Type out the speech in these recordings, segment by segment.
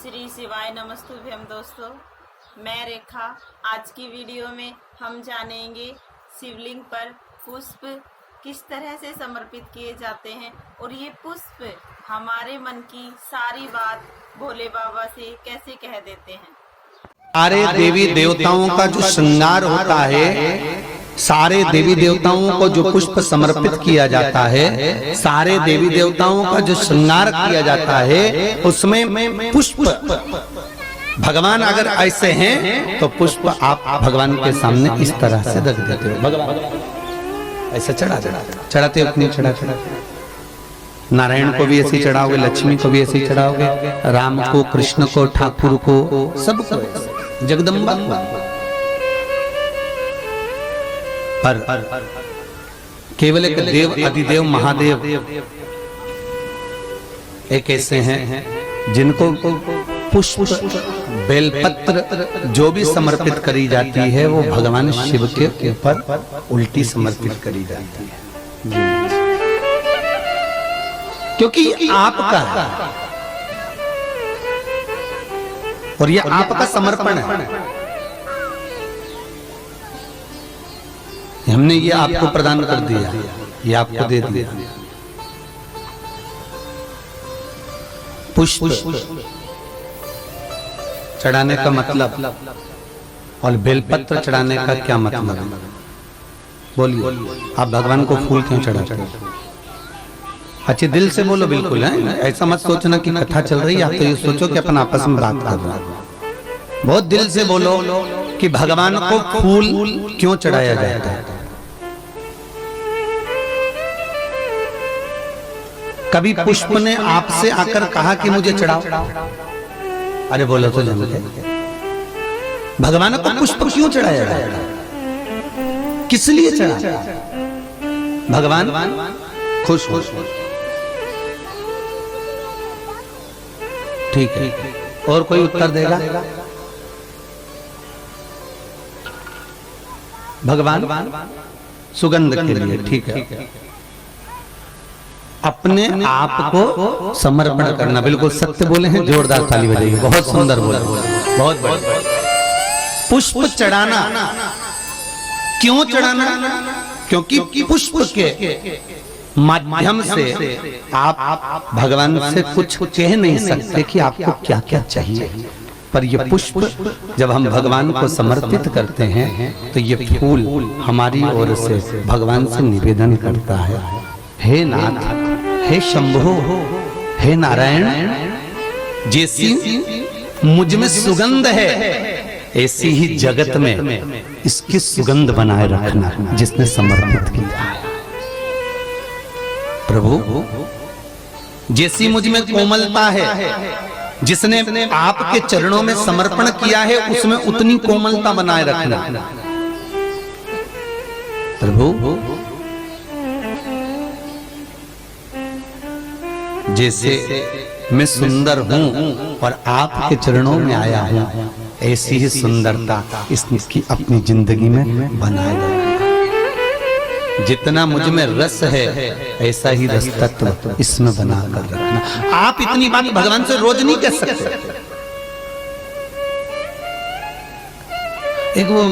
श्री शिवाय नमस्तुभ्यम। दोस्तों, मैं रेखा। आज की वीडियो में हम जानेंगे शिवलिंग पर पुष्प किस तरह से समर्पित किए जाते हैं और ये पुष्प हमारे मन की सारी बात भोले बाबा से कैसे कह देते हैं। सारे देवी देवताओं का जो श्रृंगार होता है, सारे देवी देवताओं को जो पुष्प समर्पित किया जाता है, सारे देवी देवताओं का जो श्रृंगार किया जाता है, उसमें पुष्प भगवान अगर ऐसे हैं तो पुष्प आप भगवान के सामने इस तरह से रख देते हो। भगवान ऐसा चढ़ाते हो, अपनी चढ़ा नारायण को भी ऐसे चढ़ाओगे, लक्ष्मी को भी ऐसे चढ़ाओगे, राम को, कृष्ण को, ठाकुर को, सबको, जगदम्बा को। पर केवल एक देव अधिदेव महादेव एक ऐसे हैं जिनको पुष्प बेलपत्र जो भी समर्पित करी जाती है वो भगवान शिव के ऊपर उल्टी समर्पित करी जाती है, क्योंकि आपका और ये आपका समर्पण है। हमने ये आपको प्रदान कर दिया, ये आपको दे दिया। पुष्प चढ़ाने का मतलब और बेलपत्र चढ़ाने का क्या मतलब है? बोलिए, आप भगवान को फूल क्यों चढ़ाते? अच्छे दिल से बोलो, बिल्कुल है। ऐसा मत सोचना कि कथा चल रही है, आप तो ये सोचो कि अपन आपस में बात कर रहे हैं। बहुत दिल से बोलो कि भगवान को फूल क्यों चढ़ाया जाता है। कभी पुष्प ने आपसे आकर कहा कि मुझे चढ़ाओ? अरे बोलो तो जानते, भगवान को पुष्प क्यों चढ़ाया जाता है? किस लिए चढ़ा? भगवान खुश हो। ठीक है, और कोई उत्तर देगा? भगवान सुगंध के लिए। ठीक है, अपने आप को समर्पण करना। बिल्कुल सत्य बोले हैं, जोरदार ताली बजाइए। बहुत सुंदर बोले, बहुत बहुत। पुष्प चढ़ाना क्यों चढ़ाना? क्योंकि पुष्प के माध्यम से आप भगवान से कुछ कह नहीं सकते कि आपको क्या क्या चाहिए, पर ये पुष्प जब हम भगवान को समर्पित करते हैं तो ये फूल हमारी ओर से भगवान से निवेदन करता है, हे नाथ, हे शंभो, हे नारायण, जैसी मुझ में सुगंध है ऐसी ही जगत में इसकी सुगंध बनाए रखना जिसने समर्पित किया है। प्रभु, जैसी मुझ में कोमलता है, जिसने आपके चरणों में समर्पण किया है उसमें उतनी कोमलता बनाए रखना। प्रभु, जैसे मैं सुंदर हूं और आपके चरणों में आया हूं, ऐसी ही सुंदरता इसकी अपनी जिंदगी में बनाए रखना। जितना मुझ में रस है ऐसा ही रस तत्व इसमें बनाकर रखना। आप इतनी बात भगवान से रोज नहीं कह सकते। एक वो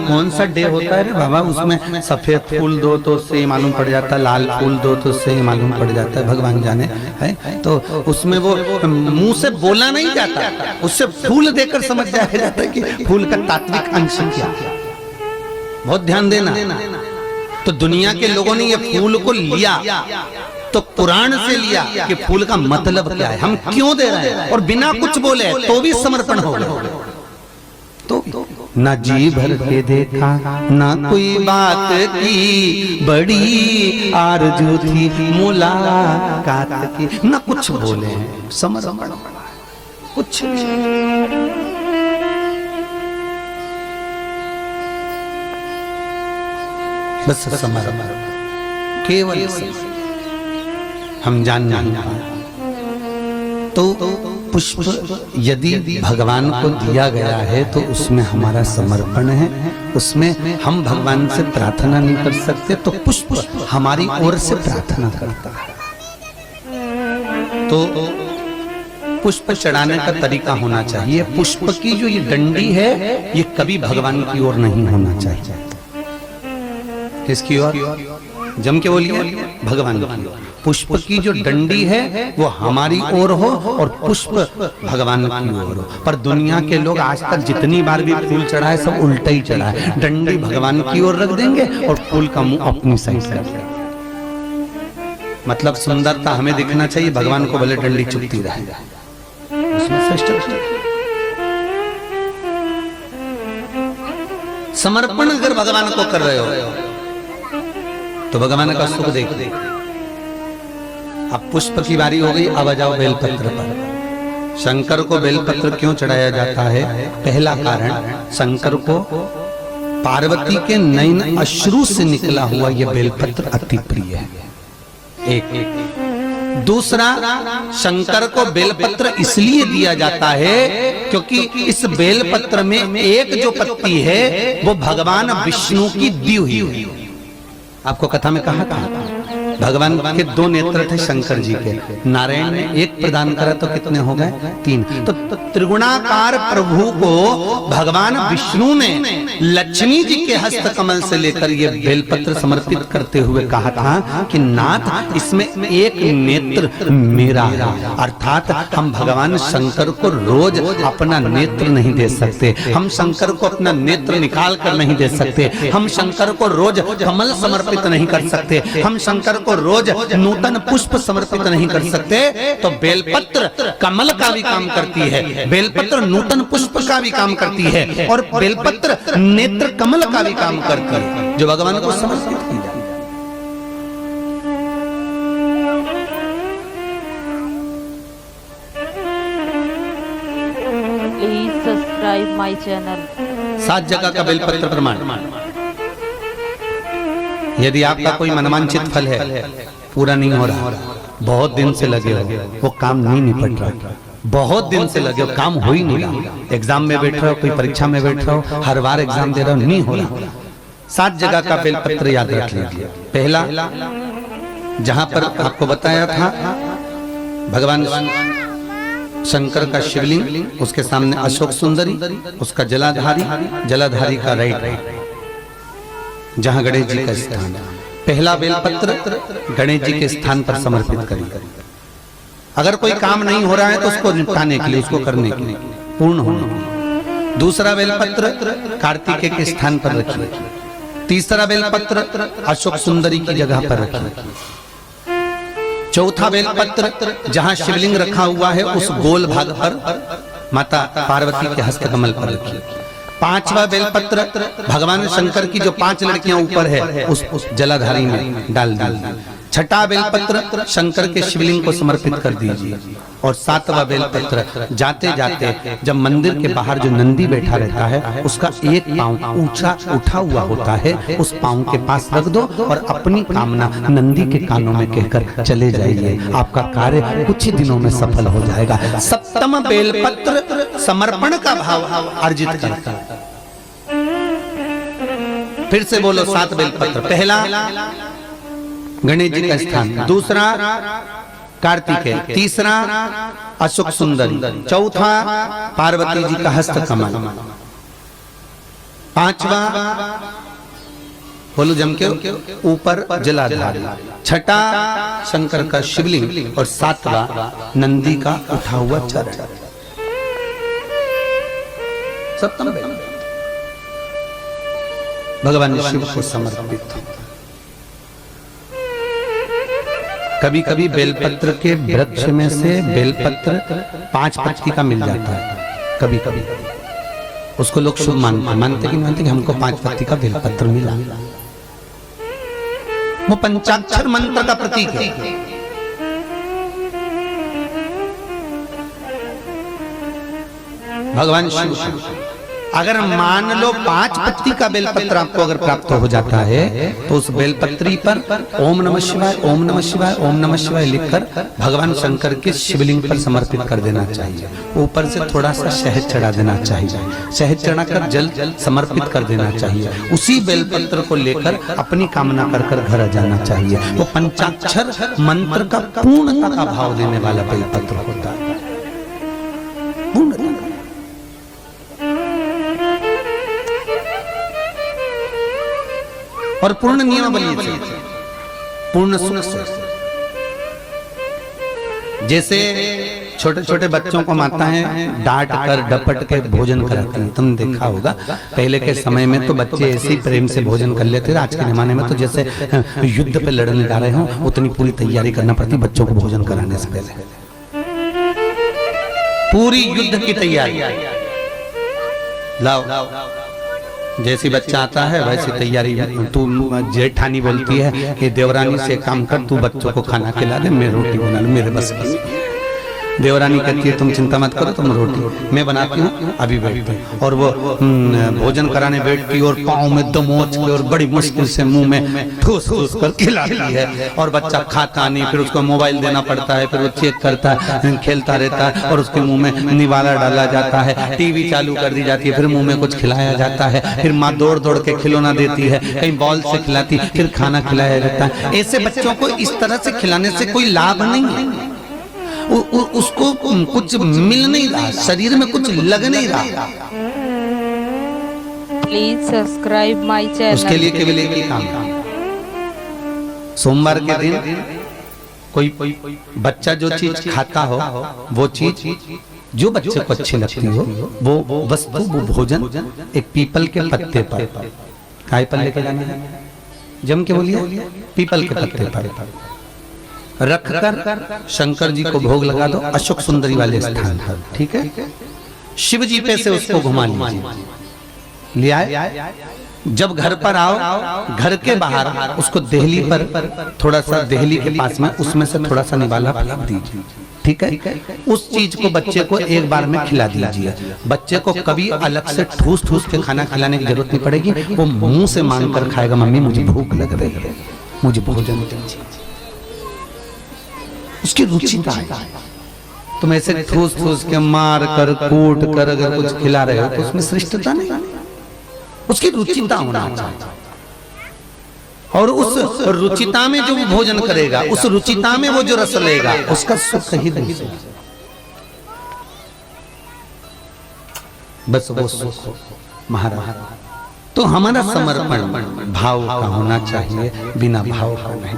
कौन सा डे होता है रे बाबा, उसमें सफेद फूल दो तो उससे मालूम पड़ जाता है, लाल फूल दो तो उससे मालूम पड़ जाता है, भगवान जाने है। तो उसमें वो मुंह से बोला नहीं जाता, उससे फूल देकर समझ जाया जाता है कि फूल का तात्विक अंश क्या। बहुत ध्यान देना। तो दुनिया के लोगों ने ये फूल को लिया तो पुराण से लिया कि फूल का मतलब क्या है, हम क्यों दे रहे हैं, और बिना कुछ बोले तो भी समर्पण हो गया। तो ना जी भर के देखा, ना कोई बात की, बड़ी आरज़ू थी मुलाकात की, ना कुछ बोले, समर्पण कुछ। बस समर्पण, केवल हम जान नहीं पाए। तो पुष्प यदि भगवान को दिया गया है तो उसमें हमारा समर्पण है, उसमें हम भगवान से प्रार्थना नहीं कर सकते, तो पुष्प हमारी ओर से प्रार्थना करता है। तो पुष्प चढ़ाने का तरीका होना चाहिए। पुष्प की जो ये डंडी है ये कभी भगवान की ओर नहीं होना चाहिए। किसकी ओर? जम के बोलिए, भगवान की ओर। पुष्प की जो डंडी है वो हमारी ओर हो और पुष्प भगवान की ओर हो। पर दुनिया के लोग आज तक जितनी बार भी फूल चढ़ाए सब उल्टा ही चढ़ाए। डंडी भगवान की ओर रख देंगे और फूल का मुंह अपनी साइड से। मतलब सुंदरता हमें दिखना चाहिए, भगवान को भले डंडी चुभती रहे, उसमें श्रेष्ठ। समर्पण अगर भगवान को कर रहे हो तो भगवान का सुख देख। अब पुष्प की बारी हो गई, अब आ जाओ बेलपत्र पर। शंकर को बेलपत्र क्यों चढ़ाया जाता है? पहला कारण, शंकर को पार्वती के नयन अश्रु से निकला हुआ यह बेलपत्र अति प्रिय है। एक दूसरा, शंकर को बेलपत्र इसलिए दिया जाता है क्योंकि इस बेलपत्र में एक जो पत्ती है वो भगवान विष्णु की दी हुई है। आपको कथा में कहा था भगवान के दो नेत्र थे शंकर जी के। नारायण ने एक प्रदान करा तो कितने हो गए? 3। तो त्रिगुणाकार प्रभु को भगवान विष्णु ने लक्ष्मी जी के हस्त कमल से लेकर ये बेलपत्र समर्पित करते हुए कहा था कि नाथ इसमें एक नेत्र मेरा है। अर्थात हम भगवान शंकर को रोज अपना नेत्र नहीं दे सकते, हम शंकर को अपना नेत्र निकाल कर नहीं दे सकते, हम शंकर को रोज कमल समर्पित नहीं कर सकते, हम शंकर को रोज नूतन पुष्प समर्पित नहीं कर सकते। तो बेलपत्र कमल का भी काम करती है, बेलपत्र नूतन पुष्प का भी काम करती है और बेलपत्र नेत्र कमल का भी काम करती है जो भगवान को समर्पित की जाए। Please subscribe my channel. 7 जगह का बेलपत्र प्रमाण। यदि आपका कोई मनवांचित फल है, पूरा नहीं हो रहा, बहुत दिन से लगे हो, वो काम नहीं निपट रहा, बहुत दिन से लगे हो, काम हो ही नहीं रहा, एग्जाम में बैठ रहे हो, कोई परीक्षा में बैठ रहे हो, हर बार एग्जाम दे रहे हो, नहीं हो रहा, 7 जगह का बेलपत्र याद रख लीजिए। पहला, जहां पर आपको बताया था भगवान शंकर का शिवलिंग, उसके सामने अशोक सुंदरी, उसका जलाधारी का राइट, जहां गणेश जी का स्थान है। पहला बेलपत्र गणेश जी के स्थान पर समर्पित करिए। अगर कोई काम नहीं हो रहा है तो उसको निपटाने के लिए, उसको करने के लिए, पूर्ण होने। दूसरा बेलपत्र कार्तिकेय के स्थान पर रखिए। तीसरा बेलपत्र अशोक सुंदरी की जगह पर रखिए। चौथा बेलपत्र जहां शिवलिंग रखा हुआ है उस गोल भाग पर माता पार्वती के हस्त कमल पर रखिए। 5वां बेलपत्र भगवान शंकर की जो 5 लड़कियां ऊपर है उस जलाधारी में डाल दीजिए। 6ठा बेलपत्र शंकर के शिवलिंग को समर्पित कर दीजिए। और 7वां बेलपत्र जाते जाते जब मंदिर के बाहर जो नंदी बैठा रहता है उसका एक पांव ऊंचा उठा हुआ होता है, उस पांव के पास रख दो और अपनी कामना नंदी के कानों में कहकर चले जाइए। आपका कार्य कुछ ही दिनों में सफल हो जाएगा। 7वां बेलपत्र समर्पण का भाव अर्जित करता है। फिर से बोलो 7 बेलपत्र। पहला गणेश जी का स्थान, दूसरा कार्तिकेय, तीसरा अशोक सुंदरी, चौथा पार्वती जी का हस्त कमल, 5वां बोलो जम के ऊपर जलाधारी, 6ठा शंकर का शिवलिंग और 7वां नंदी का उठा हुआ चरण। 7वां भगवान शिव को समर्पित। कभी कभी बेलपत्र के वृक्ष में से बेलपत्र 5 पत्ती का मिल जाता है, कभी कभी उसको लोग शुभ मानते कि हमको 5 पत्ती का बेलपत्र मिला। वो पंचाक्षर मंत्र का प्रतीक है। भगवान शिव अगर मान लो 5 पत्ती का बेलपत्र आपको अगर प्राप्त हो जाता है तो उस बेलपत्री पर ओम नमः शिवाय, ओम नमः शिवाय, ओम नमः शिवाय लिखकर भगवान शंकर के शिवलिंग पर समर्पित कर देना चाहिए। ऊपर से थोड़ा सा शहद चढ़ा देना चाहिए, शहद चढ़ाकर जल समर्पित कर देना चाहिए। उसी बेलपत्र को लेकर अपनी कामना कर कर घर जाना चाहिए। वो पंचाक्षर मंत्र का पूर्णता का भाव देने वाला बेलपत्र होता है। पूर्ण और पूर्ण नियमावली से, पूर्ण सुख से। जैसे छोटे छोटे बच्चों को माताएं डांट कर डपट के भोजन कराती हैं, तुमने देखा होगा। पहले के समय में तो बच्चे ऐसे ही प्रेम से भोजन कर लेते थे। आज के जमाने में तो जैसे युद्ध पे लड़ने जा रहे हो उतनी पूरी तैयारी करना पड़ती बच्चों को भोजन कराने से पहले। पूरी युद्ध की तैयारी, लाओ जैसी बच्चा आता है वैसी तैयारी। तू जेठानी बोलती है कि देवरानी से काम कर, तू बच्चों को खाना खिला दे, मैं रोटी बना लूं, मेरे बस की। देवरानी कहती है तुम चिंता मत करो, तुम रोटी मैं बनाती हूँ, अभी बैठते हैं। और वो भोजन कराने बैठती और पाँव में दमोच के और बड़ी मुश्किल से मुंह में ठूस ठूस कर खिलाती है। और बच्चा खाता नहीं, फिर उसको मोबाइल देना पड़ता है, फिर वो चेक करता है, खेलता रहता है और उसके मुंह में निवाला डाला जाता है, टीवी चालू कर दी जाती है, फिर मुंह में कुछ खिलाया जाता है, फिर माँ दौड़ दौड़ के खिलौना देती है, कहीं बॉल से खिलाती, फिर खाना खिलाया जाता है। ऐसे बच्चों को इस तरह से खिलाने से कोई लाभ नहीं है। उसको कुछ मिल नहीं रहा, शरीर में कुछ लग नहीं रहा। Please subscribe my channel. उसके लिए केवल एक ही काम, सोमवार के दिन कोई बच्चा जो चीज खाता हो, वो चीज जो बच्चे को अच्छी लगती हो, वो वस्तु वो भोजन एक पीपल के पत्ते पर, काय पर लेके जाना है, जम के बोलिए, पीपल के पत्ते पर रखकर शंकर जी को भोग लगा दो, अशोक सुंदरी वाले स्थान पर, ठीक है। शिव जी पे से उसको घुमा लीजिए, ले आए। जब घर पर आओ, घर के बाहर उसको देहली पर, थोड़ा सा देहली के पास में उसमें से थोड़ा सा निवाला फैला दीजिए, ठीक है। उस चीज को बच्चे को एक बार में खिला दीजिए। बच्चे को कभी अलग से ठूस ठूस के खाना खिलाने की जरूरत नहीं पड़ेगी, वो मुंह से मांग कर खाएगा, मम्मी मुझे भूख लग रही है, मुझे भोजन दीजिए। उसकी रुचिता है। तुम ऐसे ठूस ठूस के मार कर कूट कर अगर कुछ खिला रहे हो तो उसमें श्रेष्ठता नहीं, उसकी रुचिता होना चाहिए। और उस रुचिता में जो भोजन करेगा, उस रुचिता में वो जो रस लेगा, उसका सुख ही दूसरा, बस वो सुख महाराज। तो हमारा समर्पण भाव का होना चाहिए, बिना भाव का नहीं,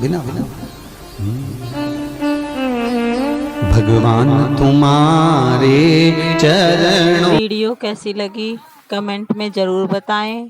बिना भगवान तुम्हारे चरणों। वीडियो कैसी लगी कमेंट में जरूर बताएं।